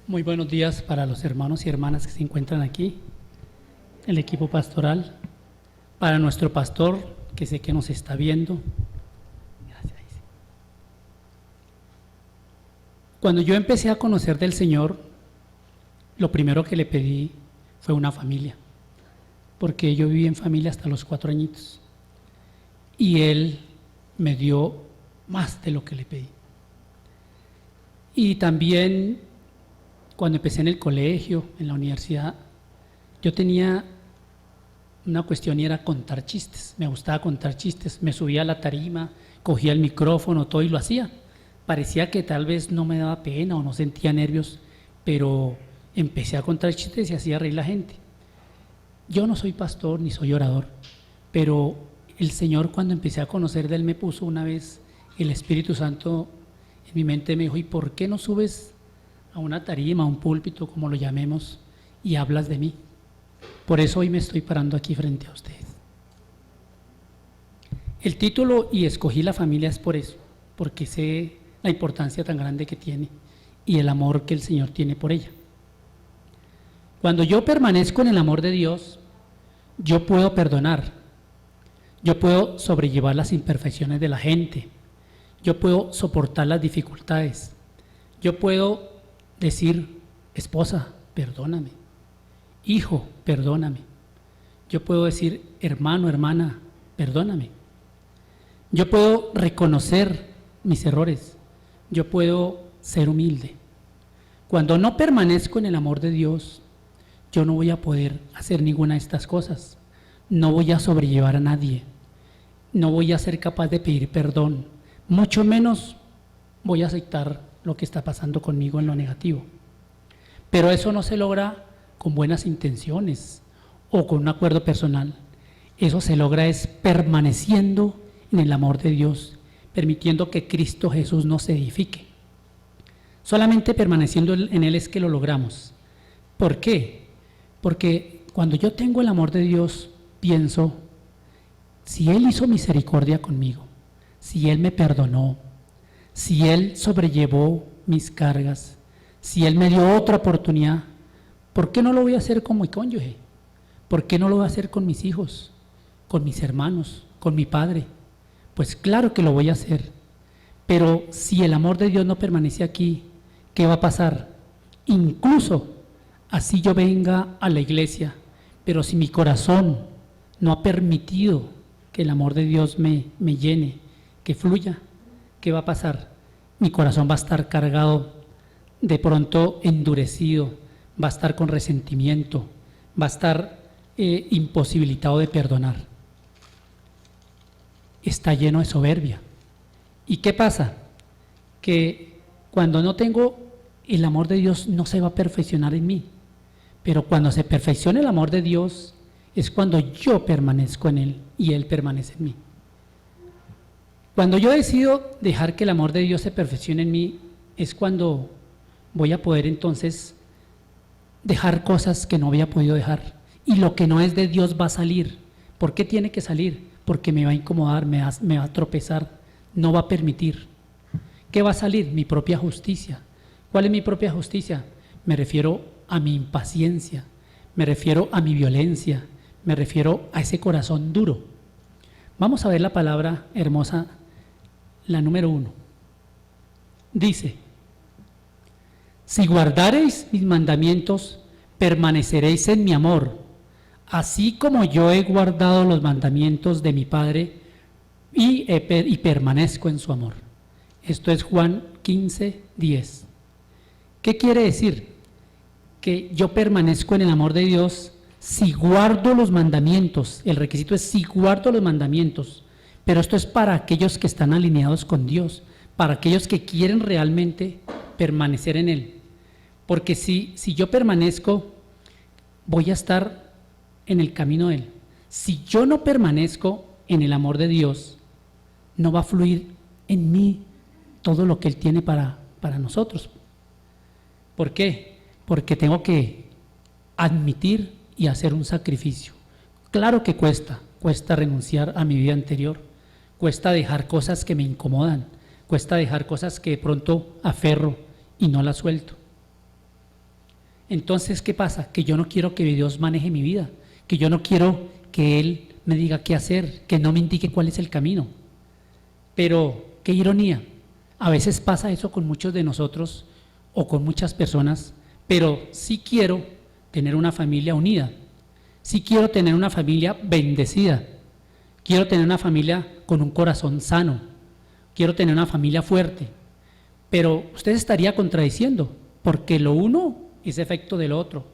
Muy buenos días para los hermanos y hermanas que se encuentran aquí, el equipo pastoral, para nuestro pastor, que sé que nos está viendo. Gracias. Cuando yo empecé a conocer del Señor, lo primero que le pedí fue una familia, porque yo viví en familia hasta los 4 añitos, y Él me dio más de lo que le pedí. Y también cuando empecé en el colegio, en la universidad, yo tenía una cuestión y era contar chistes. Me gustaba contar chistes. Me subía a la tarima, cogía el micrófono, todo y lo hacía. Parecía que tal vez no me daba pena o no sentía nervios, pero empecé a contar chistes y hacía reír a la gente. Yo no soy pastor ni soy orador, pero el Señor, cuando empecé a conocer de Él, me puso una vez el Espíritu Santo en mi mente. Me dijo: ¿y por qué no subes a una tarima, a un púlpito, como lo llamemos, y hablas de mí? Por eso hoy me estoy parando aquí frente a ustedes. El título "Y escogí la familia" es por eso, porque sé la importancia tan grande que tiene y el amor que el Señor tiene por ella. Cuando yo permanezco en el amor de Dios, yo puedo perdonar, yo puedo sobrellevar las imperfecciones de la gente, yo puedo soportar las dificultades, yo puedo decir: esposa, perdóname; hijo, perdóname. Yo puedo decir: hermano, hermana, perdóname. Yo puedo reconocer mis errores, yo puedo ser humilde. Cuando no permanezco en el amor de Dios, yo no voy a poder hacer ninguna de estas cosas. No voy a sobrellevar a nadie, no voy a ser capaz de pedir perdón, mucho menos voy a aceptar lo que está pasando conmigo en lo negativo. Pero eso no se logra con buenas intenciones o con un acuerdo personal. Eso se logra es permaneciendo en el amor de Dios, permitiendo que Cristo Jesús nos edifique. Solamente permaneciendo en Él es que lo logramos. ¿Por qué? Porque cuando yo tengo el amor de Dios, pienso: si Él hizo misericordia conmigo, si Él me perdonó, si Él sobrellevó mis cargas, si Él me dio otra oportunidad, ¿por qué no lo voy a hacer con mi cónyuge? ¿Por qué no lo voy a hacer con mis hijos, con mis hermanos, con mi padre? Pues claro que lo voy a hacer. Pero si el amor de Dios no permanece aquí, ¿qué va a pasar? Incluso así yo venga a la iglesia, pero si mi corazón no ha permitido que el amor de Dios me llene, que fluya, ¿qué va a pasar? Mi corazón va a estar cargado, de pronto endurecido, va a estar con resentimiento, va a estar imposibilitado de perdonar. Está lleno de soberbia. ¿Y qué pasa? Que cuando no tengo el amor de Dios, no se va a perfeccionar en mí. Pero cuando se perfecciona el amor de Dios, es cuando yo permanezco en Él y Él permanece en mí. Cuando yo decido dejar que el amor de Dios se perfeccione en mí, es cuando voy a poder entonces dejar cosas que no había podido dejar. Y lo que no es de Dios va a salir. ¿Por qué tiene que salir? Porque me va a incomodar, me va a tropezar, no va a permitir. ¿Qué va a salir? Mi propia justicia. ¿Cuál es mi propia justicia? Me refiero a mi impaciencia, me refiero a mi violencia, me refiero a ese corazón duro. Vamos a ver la palabra hermosa, la número 1. Dice: si guardareis mis mandamientos, permaneceréis en mi amor, así como yo he guardado los mandamientos de mi Padre y permanezco en su amor. Esto es Juan 15:10. ¿Qué quiere decir? Que yo permanezco en el amor de Dios si guardo los mandamientos. El requisito es si guardo los mandamientos, pero esto es para aquellos que están alineados con Dios, para aquellos que quieren realmente permanecer en Él. Porque si yo permanezco, voy a estar en el camino de Él. Si yo no permanezco en el amor de Dios, no va a fluir en mí todo lo que Él tiene para nosotros. ¿Por qué? Porque tengo que admitir y hacer un sacrificio. Claro que cuesta renunciar a mi vida anterior, cuesta dejar cosas que me incomodan, cuesta dejar cosas que de pronto aferro y no las suelto. Entonces, ¿qué pasa? Que yo no quiero que Dios maneje mi vida, que yo no quiero que Él me diga qué hacer, que no me indique cuál es el camino. Pero, qué ironía, a veces pasa eso con muchos de nosotros o con muchas personas, pero sí quiero tener una familia unida, sí quiero tener una familia bendecida, quiero tener una familia con un corazón sano, quiero tener una familia fuerte, pero usted estaría contradiciendo, porque lo uno es efecto del otro.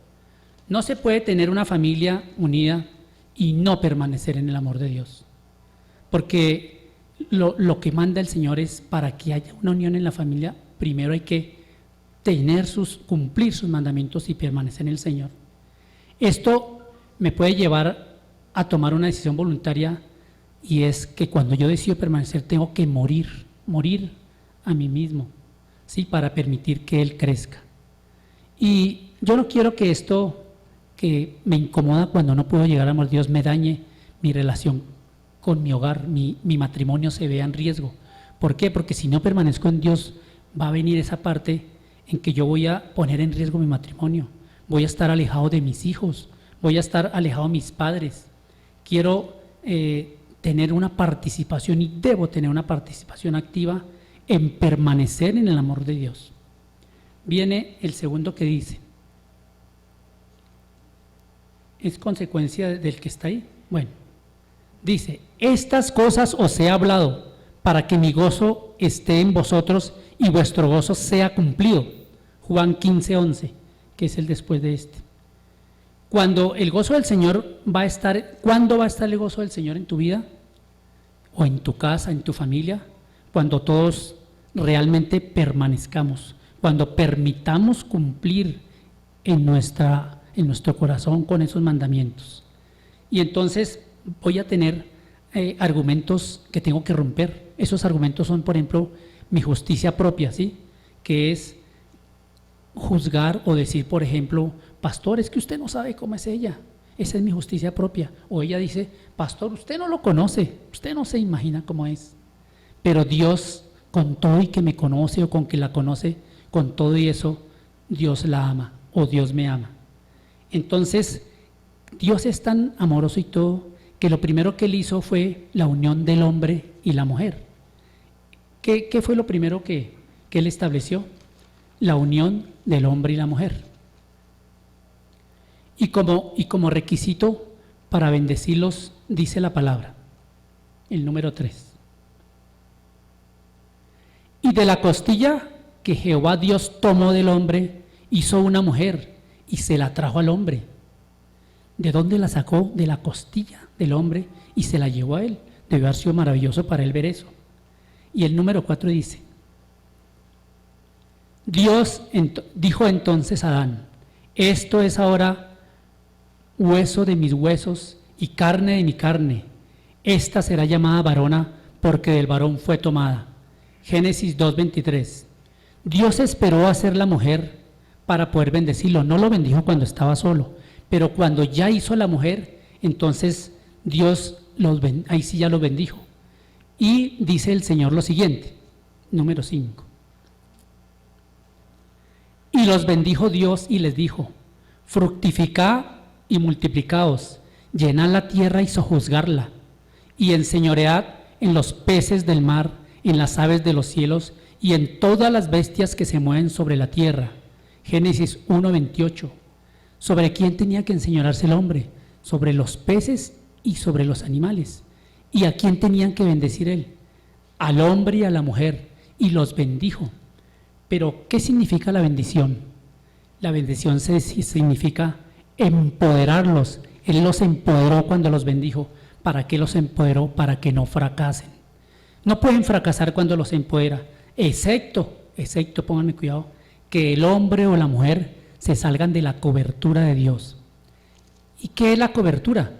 No se puede tener una familia unida y no permanecer en el amor de Dios, porque lo que manda el Señor es para que haya una unión en la familia, primero hay que cumplir sus mandamientos y permanecer en el Señor. Esto me puede llevar a tomar una decisión voluntaria, y es que cuando yo decido permanecer tengo que morir a mí mismo, ¿sí? Para permitir que Él crezca. Y yo no quiero que esto que me incomoda cuando no puedo llegar a amor de Dios me dañe mi relación con mi hogar, mi matrimonio se vea en riesgo. ¿Por qué? Porque si no permanezco en Dios va a venir esa parte en que yo voy a poner en riesgo mi matrimonio, voy a estar alejado de mis hijos, voy a estar alejado de mis padres. Quiero tener una participación, y debo tener una participación activa en permanecer en el amor de Dios. Viene el segundo que dice, ¿es consecuencia del que está ahí? Bueno, dice, estas cosas os he hablado para que mi gozo esté en vosotros y vuestro gozo sea cumplido. Juan 15:11, que es el después de este. Cuando el gozo del Señor va a estar, ¿cuándo va a estar el gozo del Señor en tu vida? O en tu casa, en tu familia, cuando todos realmente permanezcamos, cuando permitamos cumplir en nuestro corazón con esos mandamientos. Y entonces voy a tener argumentos que tengo que romper. Esos argumentos son, por ejemplo, mi justicia propia, ¿sí? Que es juzgar o decir, por ejemplo, pastor, es que usted no sabe cómo es ella. Esa es mi justicia propia. O ella dice, pastor, usted no lo conoce, usted no se imagina cómo es. Pero Dios, con todo y que me conoce o con que la conoce, con todo y eso, Dios la ama o Dios me ama. Entonces, Dios es tan amoroso y todo, que lo primero que Él hizo fue la unión del hombre y la mujer. ¿Qué fue lo primero que Él estableció? La unión del hombre y la mujer. Y como requisito para bendecirlos, dice la palabra, el número 3. Y de la costilla que Jehová Dios tomó del hombre, hizo una mujer y se la trajo al hombre. ¿De dónde la sacó? De la costilla del hombre y se la llevó a él. Debe haber sido maravilloso para él ver eso. Y el número 4 dice, Dios dijo entonces a Adán, esto es ahora hueso de mis huesos y carne de mi carne. Esta será llamada varona porque del varón fue tomada. Génesis 2:23. Dios esperó a hacer la mujer para poder bendecirlo. No lo bendijo cuando estaba solo, pero cuando ya hizo la mujer, entonces Dios ahí sí ya lo bendijo. Y dice el Señor lo siguiente, número 5. Y los bendijo Dios y les dijo, fructificad y multiplicaos, llenad la tierra y sojuzgarla, y enseñoread en los peces del mar, en las aves de los cielos, y en todas las bestias que se mueven sobre la tierra. Génesis 1:28. ¿Sobre quién tenía que enseñorearse el hombre? Sobre los peces y sobre los animales. ¿Y a quién tenían que bendecir él? Al hombre y a la mujer, y los bendijo. Pero, ¿qué significa la bendición? La bendición significa empoderarlos. Él los empoderó cuando los bendijo. ¿Para qué los empoderó? Para que no fracasen. No pueden fracasar cuando los empodera, excepto, pónganme cuidado, que el hombre o la mujer se salgan de la cobertura de Dios. ¿Y qué es la cobertura?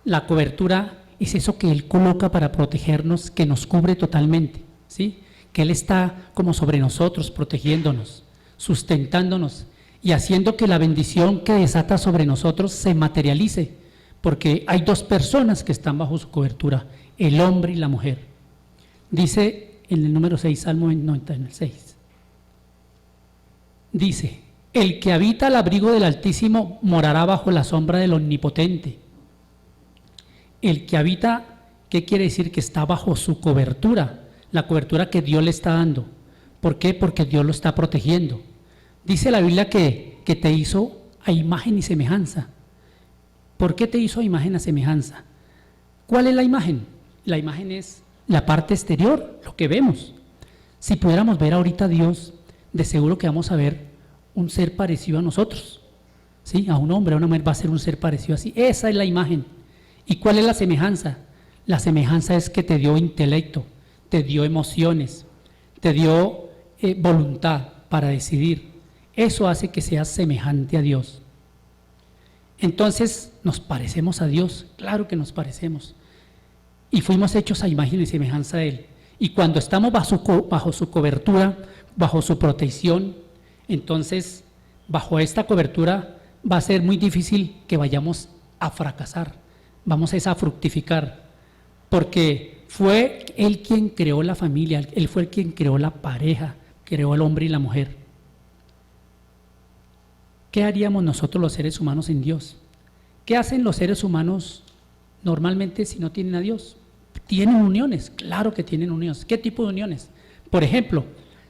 La cobertura es eso que Él coloca para protegernos, que nos cubre totalmente, ¿sí? Que Él está como sobre nosotros, protegiéndonos, sustentándonos y haciendo que la bendición que desata sobre nosotros se materialice, porque hay dos personas que están bajo su cobertura, el hombre y la mujer. Dice en el número 6, Salmo 96, dice, El que habita al abrigo del Altísimo morará bajo la sombra del Omnipotente. El que habita, ¿qué quiere decir? Que está bajo su cobertura, la cobertura que Dios le está dando. ¿Por qué? Porque Dios lo está protegiendo. Dice la Biblia que te hizo a imagen y semejanza. ¿Por qué te hizo a imagen y semejanza? ¿Cuál es la imagen? La imagen es la parte exterior, lo que vemos. Si pudiéramos ver ahorita a Dios, de seguro que vamos a ver un ser parecido a nosotros. ¿Sí? A un hombre, a una mujer va a ser un ser parecido así. Esa es la imagen. ¿Y cuál es la semejanza? La semejanza es que te dio intelecto, te dio emociones, te dio voluntad para decidir. Eso hace que seas semejante a Dios. Entonces, ¿nos parecemos a Dios? Claro que nos parecemos. Y fuimos hechos a imagen y semejanza de Él. Y cuando estamos bajo su cobertura, bajo su protección, entonces, bajo esta cobertura va a ser muy difícil que vayamos a fracasar. Vamos a fructificar. Porque fue Él quien creó la familia, Él fue el quien creó la pareja, creó al hombre y la mujer. ¿Qué haríamos nosotros los seres humanos sin Dios? ¿Qué hacen los seres humanos normalmente si no tienen a Dios? ¿Tienen uniones? Claro que tienen uniones. ¿Qué tipo de uniones? Por ejemplo,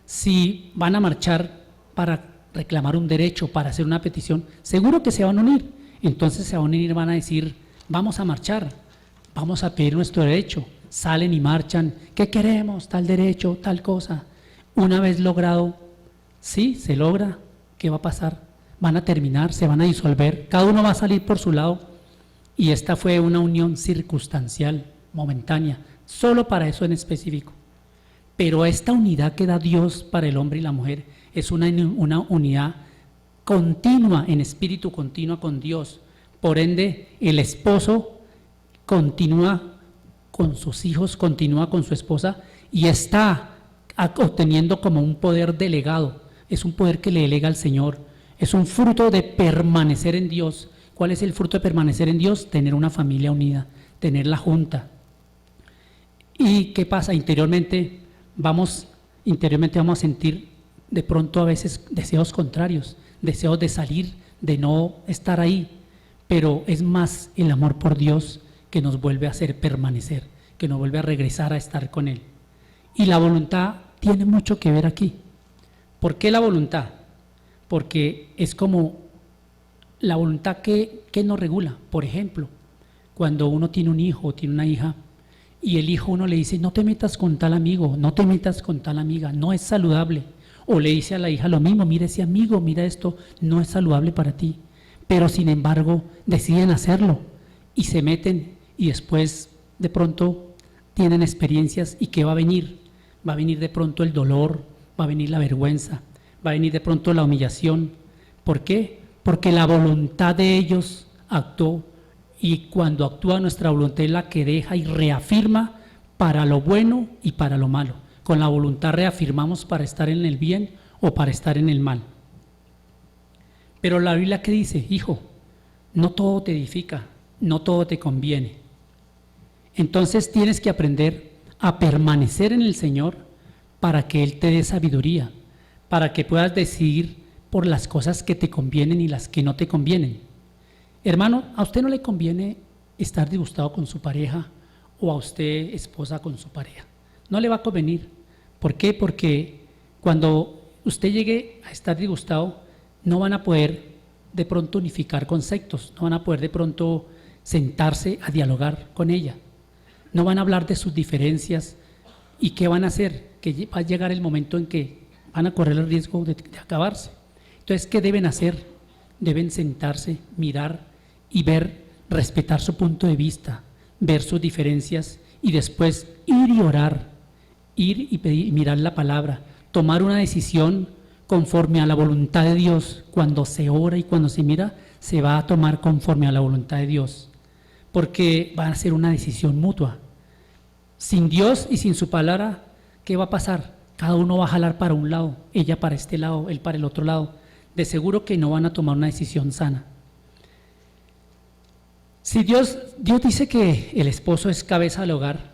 si van a marchar para reclamar un derecho, para hacer una petición, seguro que se van a unir. Entonces se van a unir y van a decir, vamos a marchar, vamos a pedir nuestro derecho. Salen y marchan, ¿qué queremos? Tal derecho, tal cosa. Una vez logrado, sí, se logra, ¿qué va a pasar? Van a terminar, se van a disolver, cada uno va a salir por su lado, y esta fue una unión circunstancial, momentánea, solo para eso en específico. Pero esta unidad que da Dios para el hombre y la mujer es una unidad continua, en espíritu, continua con Dios. Por ende, el esposo continúa con sus hijos, continúa con su esposa y está obteniendo como un poder delegado, es un poder que le delega al Señor. Es un fruto de permanecer en Dios. ¿Cuál es el fruto de permanecer en Dios? Tener una familia unida, tenerla junta. ¿Y qué pasa? Interiormente vamos a sentir de pronto a veces deseos contrarios, deseos de salir, de no estar ahí, pero es más el amor por Dios que nos vuelve a hacer permanecer, que nos vuelve a regresar a estar con Él. Y la voluntad tiene mucho que ver aquí. ¿Por qué la voluntad? Porque es como la voluntad que nos regula. Por ejemplo, cuando uno tiene un hijo o tiene una hija y el hijo uno le dice, no te metas con tal amigo, no te metas con tal amiga, no es saludable. O le dice a la hija lo mismo, mira ese amigo, mira esto, no es saludable para ti. Pero sin embargo deciden hacerlo y se meten y después de pronto tienen experiencias. ¿Y qué va a venir? Va a venir de pronto el dolor, va a venir la vergüenza, va a venir de pronto la humillación. ¿Por qué? Porque la voluntad de ellos actuó, y cuando actúa nuestra voluntad es la que deja y reafirma para lo bueno y para lo malo. Con la voluntad reafirmamos para estar en el bien o para estar en el mal. Pero la Biblia, ¿qué dice? Hijo, no todo te edifica, no todo te conviene. Entonces tienes que aprender a permanecer en el Señor para que Él te dé sabiduría, para que puedas decidir por las cosas que te convienen y las que no te convienen. Hermano, ¿a usted no le conviene estar disgustado con su pareja o a usted, esposa, con su pareja? No le va a convenir. ¿Por qué? Porque cuando usted llegue a estar disgustado, no van a poder de pronto unificar conceptos, no van a poder de pronto sentarse a dialogar con ella, no van a hablar de sus diferencias. ¿Y qué van a hacer? Que va a llegar el momento en que van a correr el riesgo de acabarse. Entonces, ¿qué deben hacer? Deben sentarse, mirar y ver, respetar su punto de vista, ver sus diferencias y después ir y orar, ir y pedir, mirar la palabra, tomar una decisión conforme a la voluntad de Dios. Cuando se ora y cuando se mira, se va a tomar conforme a la voluntad de Dios, porque va a ser una decisión mutua. Sin Dios y sin su palabra, ¿qué va a pasar? Cada uno va a jalar para un lado, ella para este lado, él para el otro lado. De seguro que no van a tomar una decisión sana. Si Dios dice que el esposo es cabeza del hogar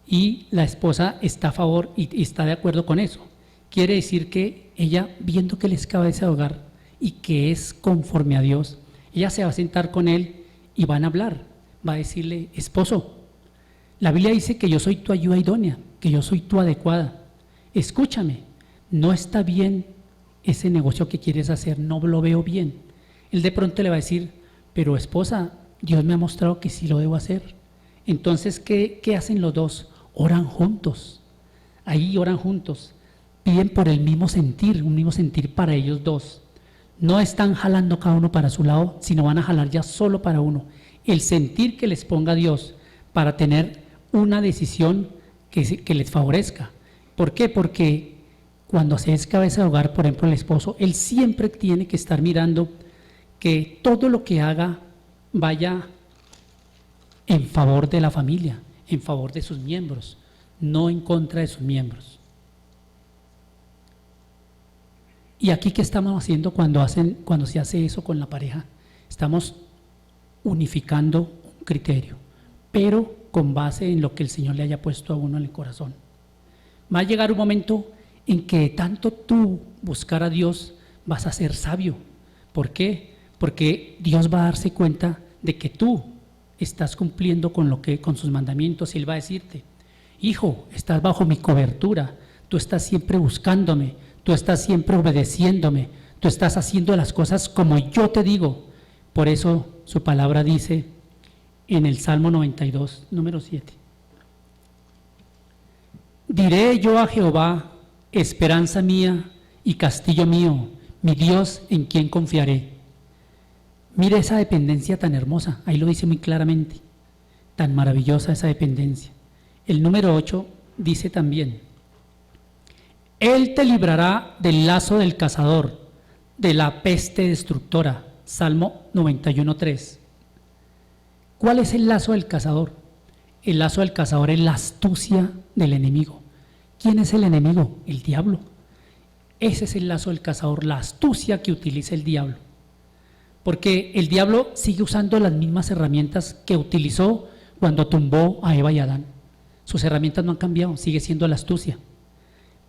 y la esposa está a favor y está de acuerdo con eso, quiere decir que ella, viendo que él es cabeza de hogar y que es conforme a Dios, ella se va a sentar con él y van a hablar. Va a decirle: esposo, la Biblia dice que yo soy tu ayuda idónea, que yo soy tu adecuada. Escúchame, no está bien ese negocio que quieres hacer, no lo veo bien. Él de pronto le va a decir: pero esposa, Dios me ha mostrado que sí lo debo hacer. Entonces, ¿qué hacen los dos? Oran juntos. Ahí oran juntos. Piden por el mismo sentir, un mismo sentir para ellos dos. No están jalando cada uno para su lado, sino van a jalar ya solo para uno. El sentir que les ponga Dios para tener una decisión que les favorezca. ¿Por qué? Porque cuando se es cabeza de hogar, por ejemplo el esposo, él siempre tiene que estar mirando que todo lo que haga vaya en favor de la familia, en favor de sus miembros, no en contra de sus miembros. Y aquí, ¿qué estamos haciendo cuando se hace eso con la pareja? Estamos unificando un criterio, pero con base en lo que el Señor le haya puesto a uno en el corazón. Va a llegar un momento en que tanto tú buscar a Dios vas a ser sabio. ¿Por qué? Porque Dios va a darse cuenta de que tú estás cumpliendo con sus mandamientos, y Él va a decirte: hijo, estás bajo mi cobertura, tú estás siempre buscándome, tú estás siempre obedeciéndome, tú estás haciendo las cosas como yo te digo. Por eso su palabra dice en el Salmo 92, número 7: diré yo a Jehová, esperanza mía y castillo mío, mi Dios en quien confiaré. Mire esa dependencia tan hermosa, ahí lo dice muy claramente, tan maravillosa esa dependencia. El número 8 dice también: Él te librará del lazo del cazador, de la peste destructora. Salmo 91:3. ¿Cuál es el lazo del cazador? El lazo del cazador es la astucia del enemigo. ¿Quién es el enemigo? El diablo. Ese es el lazo del cazador, la astucia que utiliza el diablo. Porque el diablo sigue usando las mismas herramientas que utilizó cuando tumbó a Eva y Adán. Sus herramientas no han cambiado, sigue siendo la astucia.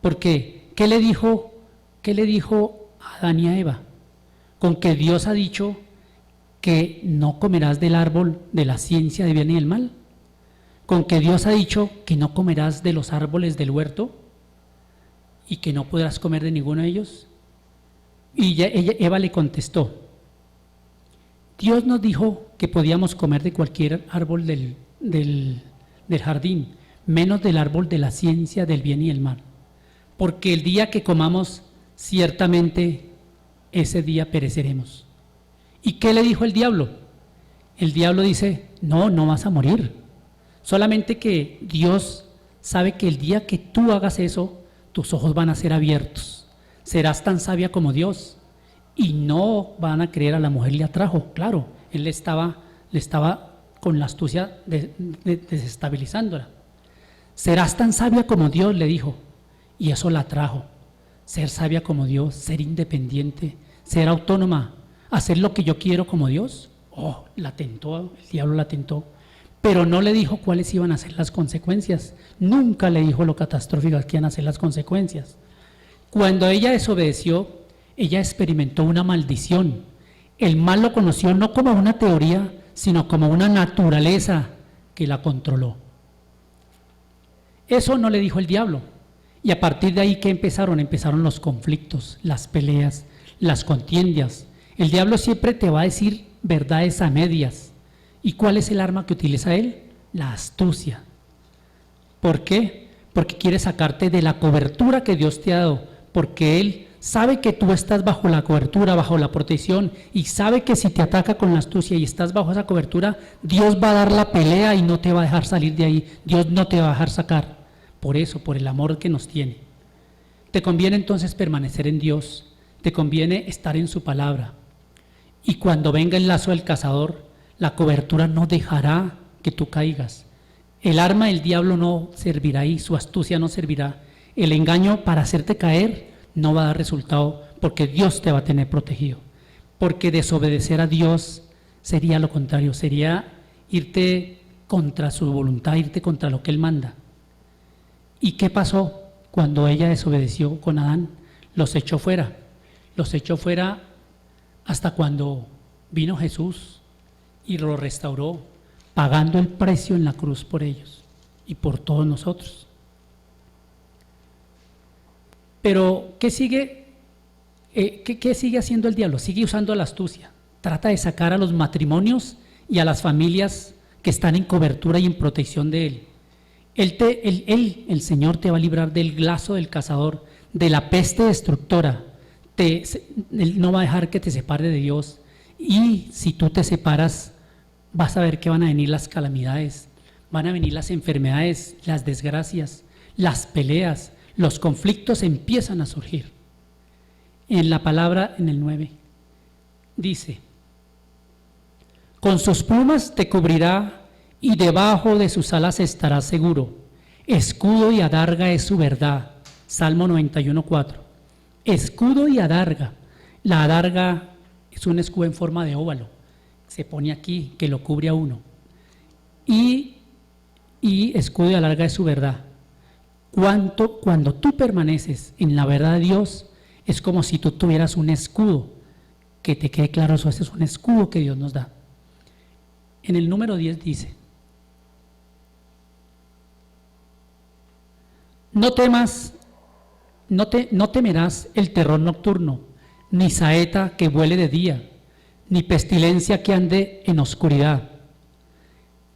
Porque, ¿qué le dijo a Adán y a Eva? Con que Dios ha dicho que no comerás del árbol de la ciencia del bien y del mal. Con que Dios ha dicho que no comerás de los árboles del huerto y que no podrás comer de ninguno de ellos. Y Eva le contestó: Dios nos dijo que podíamos comer de cualquier árbol del jardín, menos del árbol de la ciencia del bien y el mal. Porque el día que comamos, ciertamente ese día pereceremos. ¿Y qué le dijo el diablo? El diablo dice: no vas a morir. Solamente que Dios sabe que el día que tú hagas eso, tus ojos van a ser abiertos. Serás tan sabia como Dios. Y no van a creer a la mujer, le atrajo. Claro, él le estaba con la astucia desestabilizándola. Serás tan sabia como Dios, le dijo. Y eso la atrajo. Ser sabia como Dios, ser independiente, ser autónoma, hacer lo que yo quiero como Dios. La tentó, el diablo la tentó. Pero no le dijo cuáles iban a ser las consecuencias. Nunca le dijo lo catastróficas que iban a ser las consecuencias. Cuando ella desobedeció, ella experimentó una maldición. El mal lo conoció no como una teoría, sino como una naturaleza que la controló. Eso no le dijo el diablo. Y a partir de ahí, ¿qué empezaron? Empezaron los conflictos, las peleas, las contiendas. El diablo siempre te va a decir verdades a medias. ¿Y cuál es el arma que utiliza él? La astucia. ¿Por qué? Porque quiere sacarte de la cobertura que Dios te ha dado, porque él sabe que tú estás bajo la cobertura, bajo la protección, y sabe que si te ataca con la astucia y estás bajo esa cobertura, Dios va a dar la pelea y no te va a dejar salir de ahí. Dios no te va a dejar sacar. Por eso, por el amor que nos tiene. Te conviene entonces permanecer en Dios, te conviene estar en su palabra. Y cuando venga el lazo del cazador, la cobertura no dejará que tú caigas. El arma del diablo no servirá ahí, su astucia no servirá. El engaño para hacerte caer no va a dar resultado, porque Dios te va a tener protegido. Porque desobedecer a Dios sería lo contrario, sería irte contra su voluntad, irte contra lo que Él manda. ¿Y qué pasó cuando ella desobedeció con Adán, los echó fuera. Los echó fuera hasta cuando vino Jesús y lo restauró, pagando el precio en la cruz por ellos y por todos nosotros. Pero, ¿qué sigue? ¿Qué sigue haciendo el diablo? Sigue usando la astucia. Trata de sacar a los matrimonios y a las familias que están en cobertura y en protección de él. El Señor te va a librar del lazo del cazador, de la peste destructora. Él no va a dejar que te separe de Dios. Y si tú te separas, vas a ver que van a venir las calamidades, van a venir las enfermedades, las desgracias, las peleas, los conflictos empiezan a surgir. En la palabra, en el 9, dice: con sus plumas te cubrirá y debajo de sus alas estarás seguro. Escudo y adarga es su verdad. Salmo 91:4. Escudo y adarga. La adarga es un escudo en forma de óvalo. Se pone aquí, que lo cubre a uno. Y escudo y adarga es su verdad. Cuando tú permaneces en la verdad de Dios, es como si tú tuvieras un escudo. Que te quede claro, eso es un escudo que Dios nos da. En el número 10 dice: no temas, no temerás el terror nocturno, ni saeta que vuele de día, ni pestilencia que ande en oscuridad.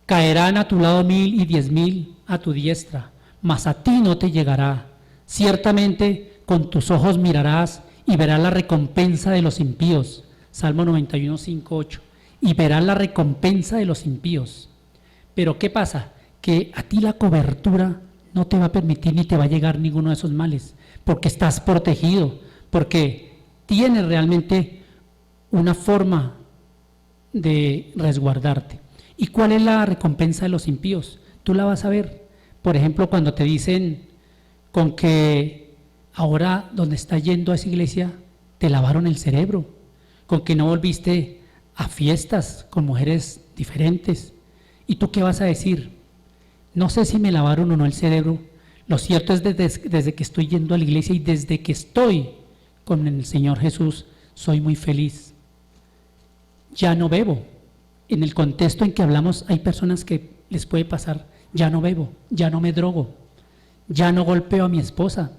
Caerán a tu lado 1000 y 10,000 a tu diestra, mas a ti no te llegará. Ciertamente con tus ojos mirarás y verás la recompensa de los impíos. Salmo 91:5-8. Y verás la recompensa de los impíos. Pero ¿qué pasa? Que a ti la cobertura no te va a permitir ni te va a llegar ninguno de esos males, porque estás protegido, porque tienes realmente una forma de resguardarte. ¿Y cuál es la recompensa de los impíos? Tú la vas a ver. Por ejemplo, cuando te dicen con que ahora donde estás yendo a esa iglesia te lavaron el cerebro, con que no volviste a fiestas con mujeres diferentes. ¿Y tú qué vas a decir? No sé si me lavaron o no el cerebro. Lo cierto es desde que estoy yendo a la iglesia y desde que estoy con el Señor Jesús, soy muy feliz. Ya no bebo. En el contexto en que hablamos, hay personas que les puede pasar: ya no bebo, ya no me drogo, ya no golpeo a mi esposa,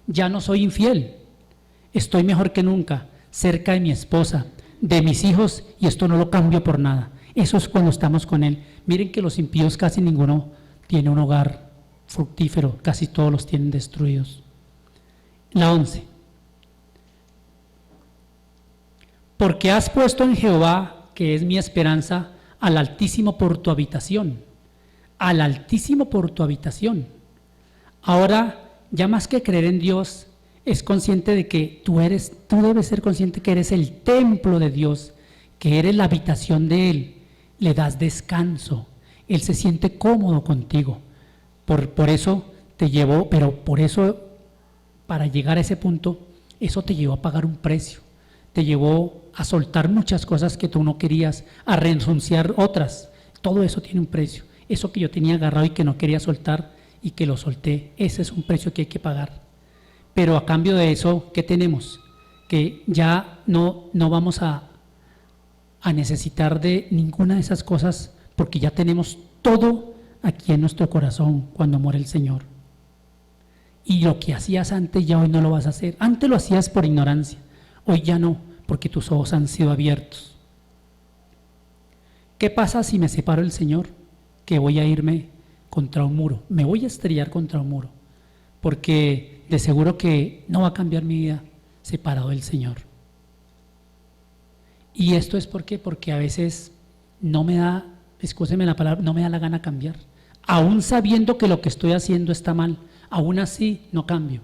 ya no soy infiel, estoy mejor que nunca, cerca de mi esposa, de mis hijos, y esto no lo cambio por nada. Eso es cuando estamos con Él. Miren que los impíos casi ninguno tiene un hogar fructífero, casi todos los tienen destruidos. La 11. Porque has puesto en Jehová, que es mi esperanza, al Altísimo por tu habitación. Al Altísimo por tu habitación. Ahora, ya más que creer en Dios, es consciente de que tú debes ser consciente que eres el templo de Dios, que eres la habitación de Él. Le das descanso, Él se siente cómodo contigo. Por eso te llevó, pero por eso, para llegar a ese punto, eso te llevó a pagar un precio, te llevó a soltar muchas cosas que tú no querías, a renunciar otras. Todo eso tiene un precio. Eso que yo tenía agarrado y que no quería soltar y que lo solté, ese es un precio que hay que pagar. Pero a cambio de eso, ¿qué tenemos? Que ya no vamos a necesitar de ninguna de esas cosas, porque ya tenemos todo aquí en nuestro corazón cuando muere el Señor. Y lo que hacías antes, ya hoy no lo vas a hacer. Antes lo hacías por ignorancia, hoy ya no, porque tus ojos han sido abiertos. ¿Qué pasa si me separo del Señor? Que voy a irme contra un muro, me voy a estrellar contra un muro, porque de seguro que no va a cambiar mi vida separado del Señor. Y esto es porque a veces no me da, escúcheme la palabra, no me da la gana cambiar. Aún sabiendo que lo que estoy haciendo está mal, aún así no cambio.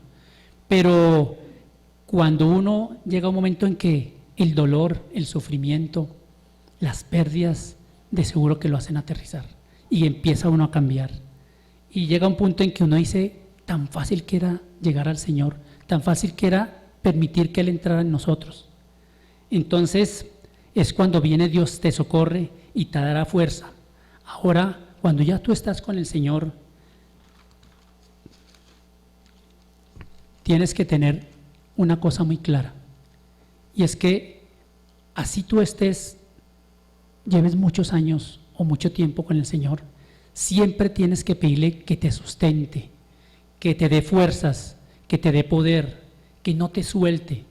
Pero cuando uno llega a un momento en que el dolor, el sufrimiento, las pérdidas, de seguro que lo hacen aterrizar y empieza uno a cambiar. Y llega un punto en que uno dice, tan fácil que era llegar al Señor, tan fácil que era permitir que Él entrara en nosotros. Entonces es cuando viene Dios, te socorre y te dará fuerza. Ahora, cuando ya tú estás con el Señor, tienes que tener una cosa muy clara, y es que así tú lleves muchos años o mucho tiempo con el Señor, siempre tienes que pedirle que te sustente, que te dé fuerzas, que te dé poder, que no te suelte,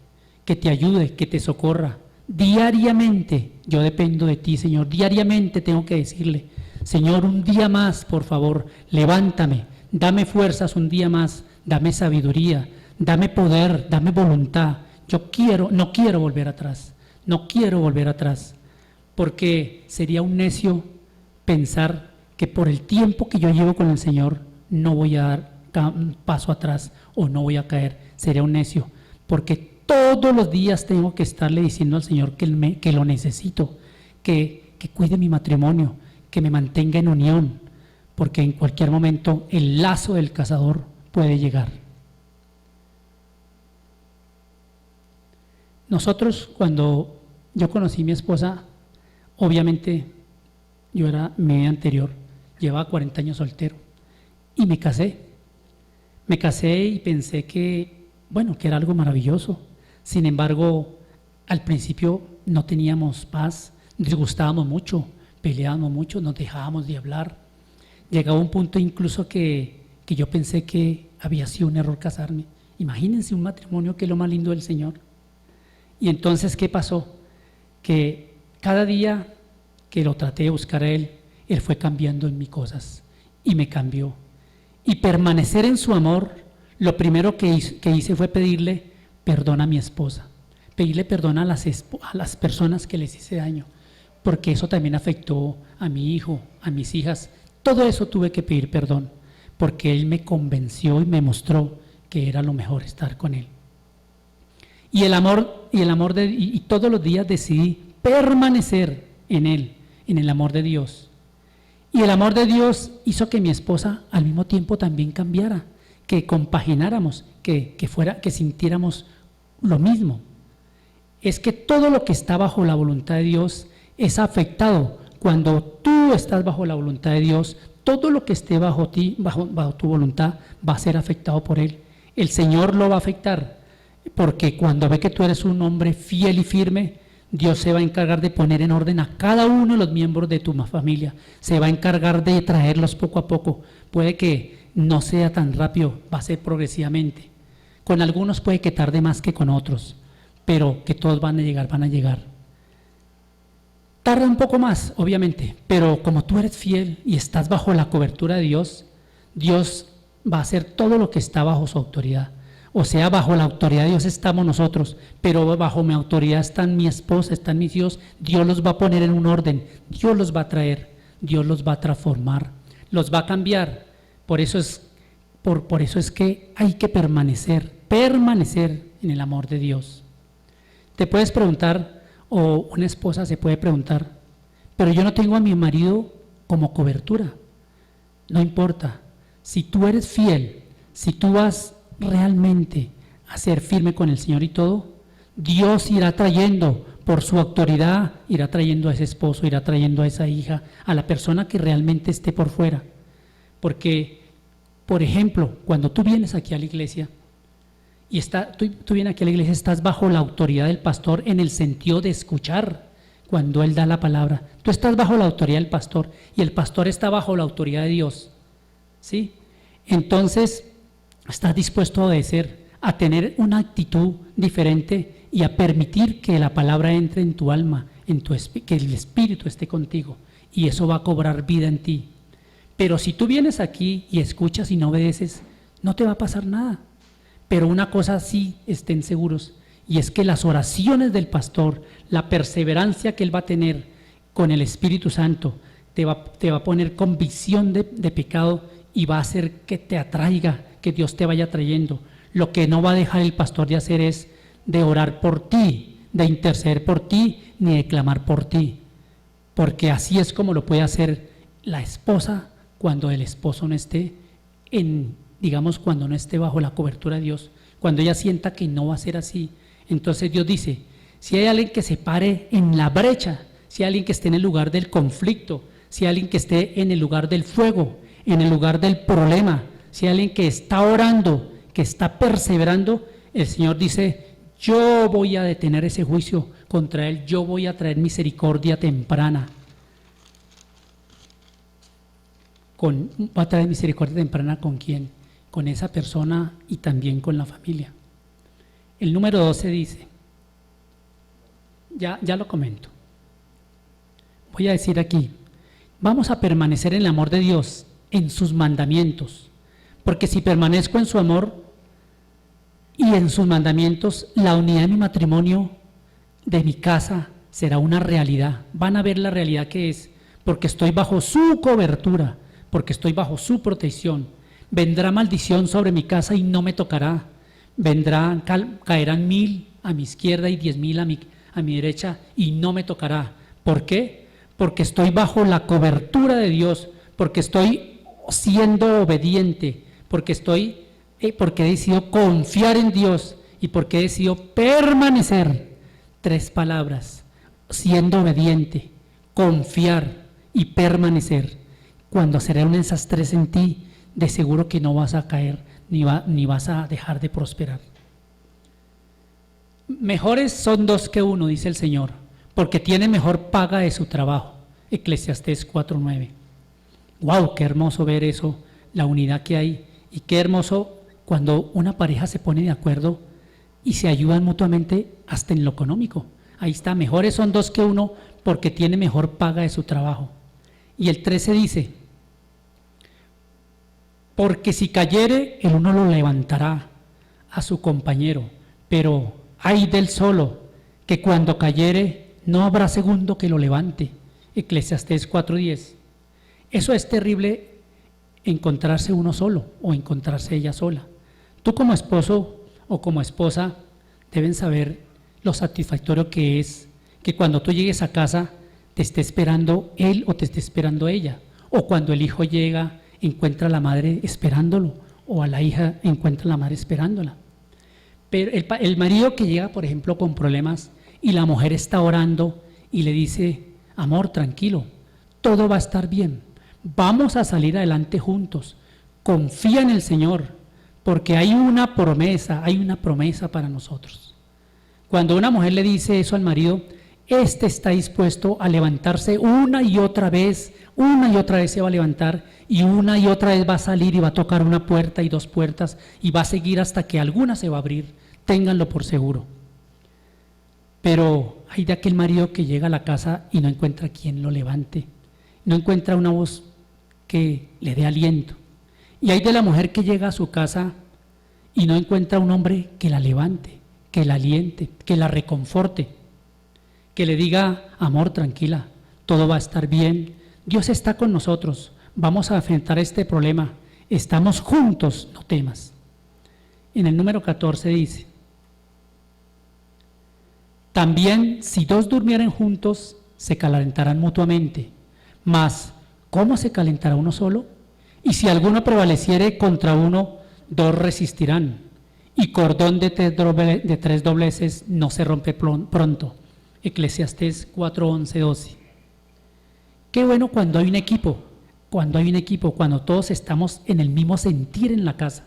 que te ayude, que te socorra. Diariamente yo dependo de ti, Señor. Diariamente tengo que decirle: Señor, un día más, por favor, levántame, dame fuerzas un día más, dame sabiduría, dame poder, dame voluntad. No quiero volver atrás, no quiero volver atrás, porque sería un necio pensar que por el tiempo que yo llevo con el Señor no voy a dar un paso atrás o no voy a caer. Sería un necio, porque todos los días tengo que estarle diciendo al Señor que lo necesito, que cuide mi matrimonio, que me mantenga en unión, porque en cualquier momento el lazo del cazador puede llegar. Nosotros, cuando yo conocí a mi esposa, obviamente yo era media anterior, llevaba 40 años soltero y me casé. Me casé y pensé que era algo maravilloso. Sin embargo, al principio no teníamos paz, disgustábamos mucho, peleábamos mucho, nos dejábamos de hablar. Llegaba un punto incluso que yo pensé que había sido un error casarme. Imagínense un matrimonio que es lo más lindo del Señor. Y entonces, ¿qué pasó? Que cada día que lo traté de buscar a Él fue cambiando en mí cosas y me cambió. Y permanecer en su amor, lo primero que hice fue pedirle perdón a mi esposa, pedirle perdón a las personas que les hice daño, porque eso también afectó a mi hijo, a mis hijas. Todo eso tuve que pedir perdón, porque Él me convenció y me mostró que era lo mejor estar con Él. Y todos los días decidí permanecer en Él, en el amor de Dios. Y el amor de Dios hizo que mi esposa al mismo tiempo también cambiara, que compagináramos, que sintiéramos lo mismo. Es que todo lo que está bajo la voluntad de Dios es afectado. Cuando tú estás bajo la voluntad de Dios, todo lo que esté bajo ti, bajo tu voluntad, va a ser afectado por Él. El Señor lo va a afectar, porque cuando ve que tú eres un hombre fiel y firme, Dios se va a encargar de poner en orden a cada uno de los miembros de tu familia. Se va a encargar de traerlos poco a poco. Puede que no sea tan rápido, va a ser progresivamente. Con algunos puede que tarde más que con otros, pero que todos van a llegar. Tarda un poco más, obviamente, pero como tú eres fiel y estás bajo la cobertura de Dios, Dios va a hacer todo lo que está bajo su autoridad. O sea, bajo la autoridad de Dios estamos nosotros, pero bajo mi autoridad están mi esposa, están mis hijos. Dios los va a poner en un orden, Dios los va a traer, Dios los va a transformar, los va a cambiar. Por eso es que hay que permanecer en el amor de Dios. Te puedes preguntar, o una esposa se puede preguntar: pero yo no tengo a mi marido como cobertura. No importa, si tú eres fiel, si tú vas realmente a ser firme con el Señor y todo, Dios irá trayendo por su autoridad, irá trayendo a ese esposo, irá trayendo a esa hija, a la persona que realmente esté por fuera. Porque, por ejemplo, cuando tú vienes aquí a la iglesia y tú vienes aquí a la iglesia, estás bajo la autoridad del pastor en el sentido de escuchar cuando él da la palabra. Tú estás bajo la autoridad del pastor y el pastor está bajo la autoridad de Dios, ¿sí? Entonces estás dispuesto a obedecer, a tener una actitud diferente y a permitir que la palabra entre en tu alma, que el Espíritu esté contigo, y eso va a cobrar vida en ti. Pero si tú vienes aquí y escuchas y no obedeces, no te va a pasar nada. Pero una cosa sí estén seguros, y es que las oraciones del pastor, la perseverancia que él va a tener con el Espíritu Santo, te va a poner convicción de pecado y va a hacer que te atraiga, que Dios te vaya trayendo. Lo que no va a dejar el pastor de hacer es de orar por ti, de interceder por ti, ni de clamar por ti, porque así es como lo puede hacer la esposa cuando el esposo no esté cuando no esté bajo la cobertura de Dios, cuando ella sienta que no va a ser así. Entonces Dios dice: si hay alguien que se pare en la brecha, si hay alguien que esté en el lugar del conflicto, si hay alguien que esté en el lugar del fuego, en el lugar del problema, si hay alguien que está orando, que está perseverando, el Señor dice, yo voy a detener ese juicio contra él, yo voy a traer misericordia temprana. ¿Va a traer misericordia temprana con quién? Con esa persona y también con la familia. El número 12 dice, ya lo comento. Voy a decir aquí, vamos a permanecer en el amor de Dios, en sus mandamientos, porque si permanezco en su amor y en sus mandamientos, la unidad de mi matrimonio, de mi casa, será una realidad. Van a ver la realidad que es, porque estoy bajo su cobertura, porque estoy bajo su protección. Vendrá maldición sobre mi casa y no me tocará. Caerán 1000 a mi izquierda y 10,000 a mi derecha y no me tocará. ¿Por qué? Porque estoy bajo la cobertura de Dios, porque estoy siendo obediente, porque he decidido confiar en Dios y porque he decidido permanecer. 3 palabras: siendo obediente, confiar y permanecer. Cuando se reúnen esas 3 en ti, de seguro que no vas a caer ni vas a dejar de prosperar. Mejores son 2 que 1, dice el Señor, porque tiene mejor paga de su trabajo. Eclesiastés 4:9. ¡Wow! Qué hermoso ver eso, la unidad que hay, y qué hermoso cuando una pareja se pone de acuerdo y se ayudan mutuamente hasta en lo económico. Ahí está, mejores son 2 que 1 porque tiene mejor paga de su trabajo. Y el 13 dice, porque si cayere, el uno lo levantará a su compañero, pero ay del solo, que cuando cayere no habrá segundo que lo levante. Eclesiastés 4:10. Eso es terrible, encontrarse uno solo o encontrarse ella sola. Tú como esposo o como esposa deben saber lo satisfactorio que es que cuando tú llegues a casa te esté esperando él o te esté esperando ella, o cuando el hijo llega encuentra a la madre esperándolo, o a la hija encuentra a la madre esperándola. Pero el marido que llega, por ejemplo, con problemas y la mujer está orando y le dice, amor, tranquilo, todo va a estar bien, vamos a salir adelante juntos, confía en el Señor, porque hay una promesa para nosotros. Cuando una mujer le dice eso al marido, este está dispuesto a levantarse una y otra vez se va a levantar y una y otra vez va a salir y va a tocar una puerta y 2 puertas y va a seguir hasta que alguna se va a abrir, ténganlo por seguro. Pero hay de aquel marido que llega a la casa y no encuentra quien lo levante, no encuentra una voz que le dé aliento. Y hay de la mujer que llega a su casa y no encuentra un hombre que la levante, que la aliente, que la reconforte, que le diga, amor, tranquila, todo va a estar bien, Dios está con nosotros, vamos a enfrentar este problema, estamos juntos, no temas. En el número 14 dice, también si 2 durmieren juntos, se calentarán mutuamente, mas ¿cómo se calentará uno solo? Y si alguno prevaleciere contra uno, 2 resistirán, y cordón de 3 dobleces no se rompe pronto. Eclesiastés 4, 11, 12. Qué bueno cuando hay un equipo, cuando todos estamos en el mismo sentir en la casa,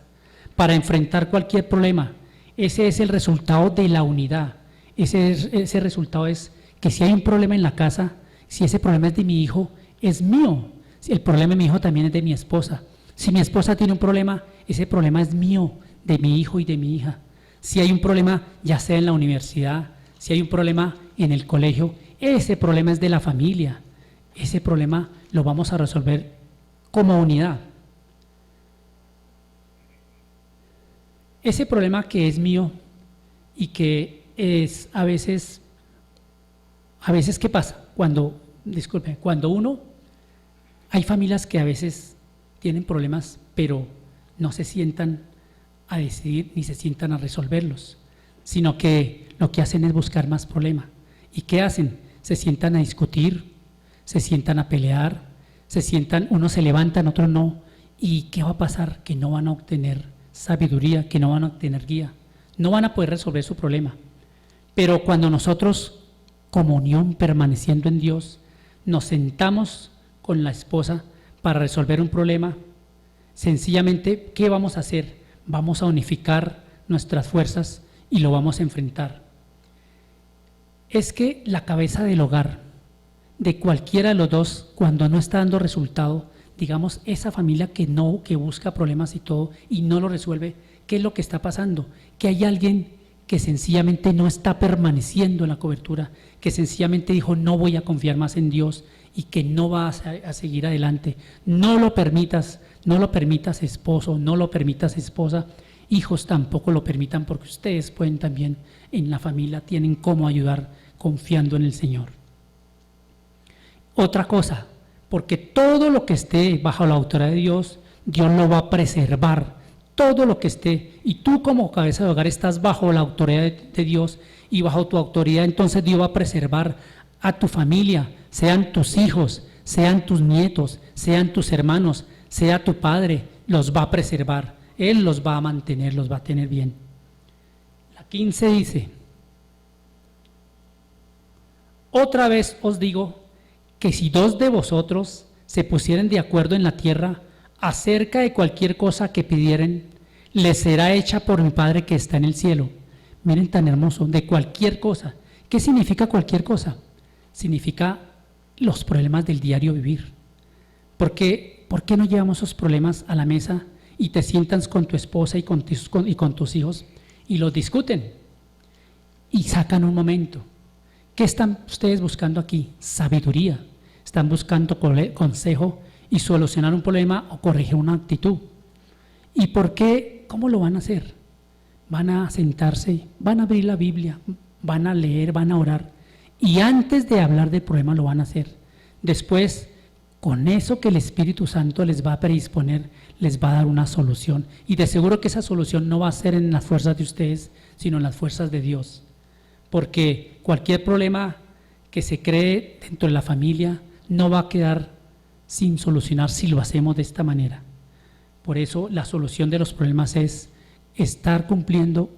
para enfrentar cualquier problema. Ese es el resultado de la unidad. Ese resultado es que si hay un problema en la casa, si ese problema es de mi hijo, es mío. Si el problema de mi hijo también es de mi esposa. Si mi esposa tiene un problema, ese problema es mío, de mi hijo y de mi hija. Si hay un problema, ya sea en la universidad, si hay un problema en el colegio, ese problema es de la familia. Ese problema lo vamos a resolver como unidad. Ese problema que es mío y que es a veces ¿qué pasa? Cuando hay familias que a veces tienen problemas, pero no se sientan a decidir ni se sientan a resolverlos, sino que lo que hacen es buscar más problemas. ¿Y qué hacen? Se sientan a discutir, se sientan a pelear, unos se levantan, otros no. ¿Y qué va a pasar? Que no van a obtener sabiduría, que no van a obtener guía, no van a poder resolver su problema. Pero cuando nosotros, como unión, permaneciendo en Dios, nos sentamos con la esposa para resolver un problema, sencillamente, ¿qué vamos a hacer? vamos a unificar nuestras fuerzas y lo vamos a enfrentar. Es que la cabeza del hogar, de cualquiera de los dos, cuando no está dando resultado, digamos, esa familia que busca problemas y todo, y no lo resuelve, ¿qué es lo que está pasando? Que hay alguien que sencillamente no está permaneciendo en la cobertura, que sencillamente dijo, no voy a confiar más en Dios, y que no va a seguir adelante. No lo permitas esposo, no lo permitas esposa, hijos tampoco lo permitan, porque ustedes pueden también en la familia, tienen cómo ayudar confiando en el Señor. Otra cosa, porque todo lo que esté bajo la autoridad de Dios, Dios lo va a preservar, todo lo que esté, y tú como cabeza de hogar estás bajo la autoridad de Dios y bajo tu autoridad, entonces Dios va a preservar a tu familia, sean tus hijos, sean tus nietos, sean tus hermanos, sea tu padre, los va a preservar, Él los va a mantener, los va a tener bien. La 15 dice, otra vez os digo que si dos de vosotros se pusieren de acuerdo en la tierra acerca de cualquier cosa que pidieren, les será hecha por mi Padre que está en el cielo. Miren tan hermoso, de cualquier cosa. ¿Qué significa cualquier cosa? Significa los problemas del diario vivir. ¿Por qué no llevamos esos problemas a la mesa y te sientas con tu esposa y con tus hijos y los discuten y sacan un momento? ¿Qué están ustedes buscando aquí? Sabiduría. Están buscando consejo y solucionar un problema o corregir una actitud. ¿Y por qué? ¿Cómo lo van a hacer? Van a sentarse, van a abrir la Biblia, van a leer, van a orar. Y antes de hablar del problema lo van a hacer. Después, con eso que el Espíritu Santo les va a predisponer, les va a dar una solución. Y de seguro que esa solución no va a ser en las fuerzas de ustedes, sino en las fuerzas de Dios. Porque cualquier problema que se cree dentro de la familia no va a quedar sin solucionar si lo hacemos de esta manera. Por eso la solución de los problemas es estar cumpliendo,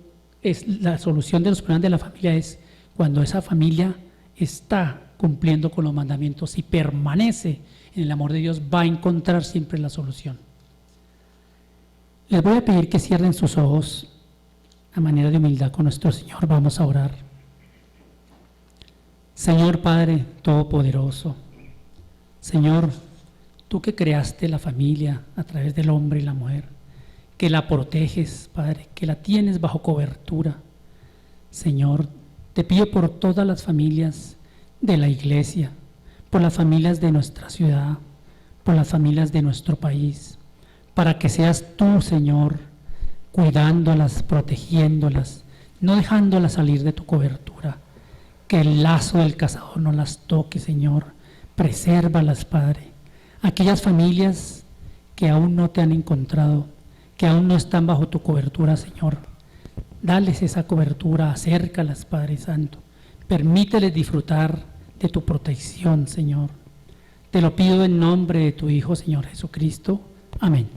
la solución de los problemas de la familia es cuando esa familia está cumpliendo con los mandamientos y permanece en el amor de Dios, va a encontrar siempre la solución. Les voy a pedir que cierren sus ojos a manera de humildad con nuestro Señor. Vamos a orar. Señor Padre Todopoderoso, Señor, tú que creaste la familia a través del hombre y la mujer, que la proteges, Padre, que la tienes bajo cobertura. Señor, te pido por todas las familias de la iglesia, por las familias de nuestra ciudad, por las familias de nuestro país, para que seas tú, Señor, cuidándolas, protegiéndolas, no dejándolas salir de tu cobertura. Que el lazo del cazador no las toque, Señor. Presérvalas, Padre. Aquellas familias que aún no te han encontrado, que aún no están bajo tu cobertura, Señor, dales esa cobertura, acércalas, Padre Santo. Permíteles disfrutar de tu protección, Señor. Te lo pido en nombre de tu Hijo, Señor Jesucristo. Amén.